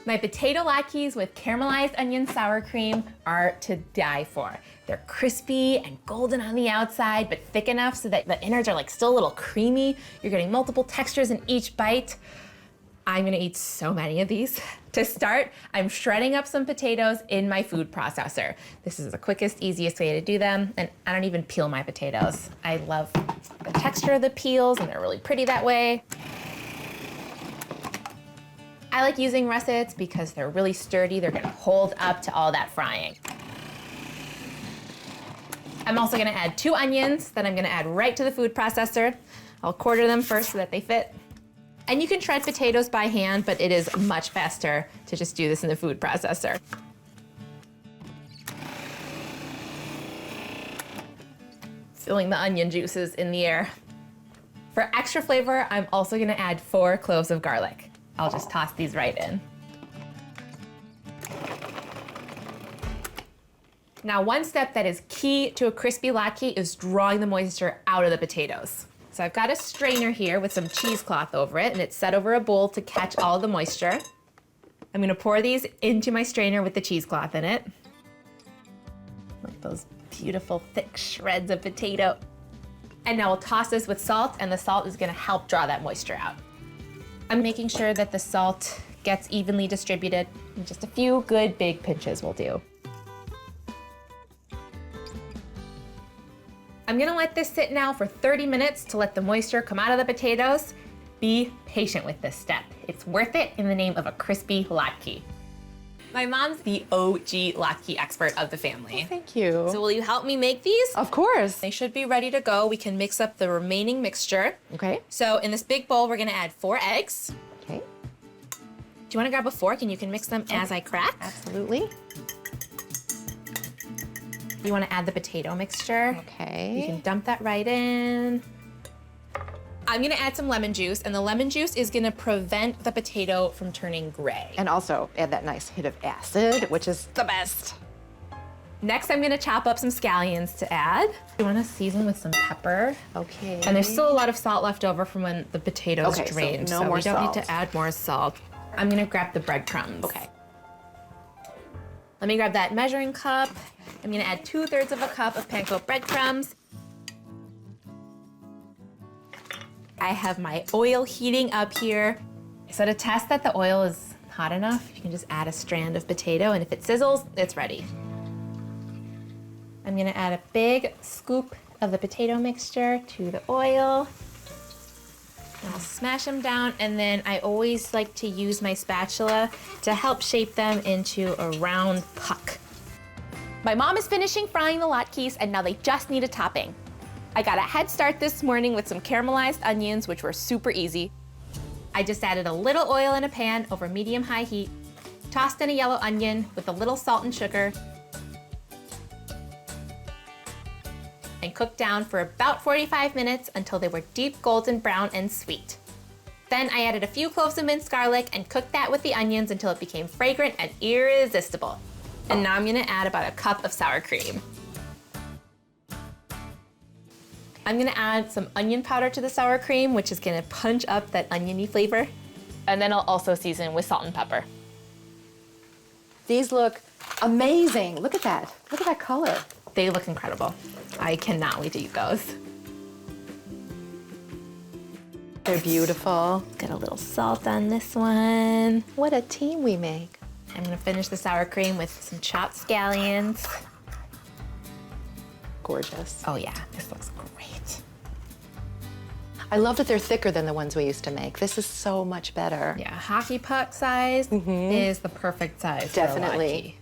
My potato latkes with caramelized onion sour cream are to die for. They're crispy and golden on the outside, but thick enough so that the innards are like still a little creamy. You're getting multiple textures in each bite. I'm gonna eat so many of these. To start, I'm shredding up some potatoes in my food processor. This is the quickest, easiest way to do them, and I don't even peel my potatoes. I love the texture of the peels, and they're really pretty that way. I like using russets because they're really sturdy. They're gonna hold up to all that frying. I'm also gonna add 2 onions that I'm gonna add right to the food processor. I'll quarter them first so that they fit. And you can shred potatoes by hand, but it is much faster to just do this in the food processor. Filling the onion juices in the air. For extra flavor, I'm also gonna add 4 cloves of garlic. I'll just toss these right in. Now, one step that is key to a crispy latke is drawing the moisture out of the potatoes. So I've got a strainer here with some cheesecloth over it, and it's set over a bowl to catch all the moisture. I'm gonna pour these into my strainer with the cheesecloth in it. Look at those beautiful thick shreds of potato. And now we'll toss this with salt, and the salt is gonna help draw that moisture out. I'm making sure that the salt gets evenly distributed, and just a few good big pinches will do. I'm gonna let this sit now for 30 minutes to let the moisture come out of the potatoes. Be patient with this step. It's worth it in the name of a crispy latke. My mom's the OG latke expert of the family. Oh, thank you. So will you help me make these? Of course. They should be ready to go. We can mix up the remaining mixture. Okay. So in this big bowl, we're gonna add 4 eggs. Okay. Do you wanna grab a fork and you can mix them as I crack? Absolutely. You wanna add the potato mixture. Okay. You can dump that right in. I'm gonna add some lemon juice, and the lemon juice is gonna prevent the potato from turning gray. And also add that nice hit of acid, which is the best. Next, I'm gonna chop up some scallions to add. You wanna season with some pepper. Okay. And there's still a lot of salt left over from when the potatoes drained, so no more we don't salt. need to add more salt. I'm gonna grab the breadcrumbs. Okay. Let me grab that measuring cup. I'm gonna add 2/3 of a cup of panko breadcrumbs. I have my oil heating up here. So to test that the oil is hot enough, you can just add a strand of potato, and if it sizzles, it's ready. I'm gonna add a big scoop of the potato mixture to the oil. I'll smash them down, and then I always like to use my spatula to help shape them into a round puck. My mom is finishing frying the latkes, and now they just need a topping. I got a head start this morning with some caramelized onions, which were super easy. I just added a little oil in a pan over medium-high heat, tossed in a yellow onion with a little salt and sugar, and cooked down for about 45 minutes until they were deep golden brown and sweet. Then I added a few cloves of minced garlic and cooked that with the onions until it became fragrant and irresistible. And now I'm gonna add about a cup of sour cream. I'm gonna add some onion powder to the sour cream, which is gonna punch up that oniony flavor. And then I'll also season with salt and pepper. These look amazing. Look at that. Look at that color. They look incredible. I cannot wait to eat those. They're beautiful. Got a little salt on this one. What a team we make. I'm gonna finish the sour cream with some chopped scallions. Gorgeous. Oh yeah, this looks great. I love that they're thicker than the ones we used to make. This is so much better. Yeah, hockey puck size is the perfect size. Definitely. For a latke.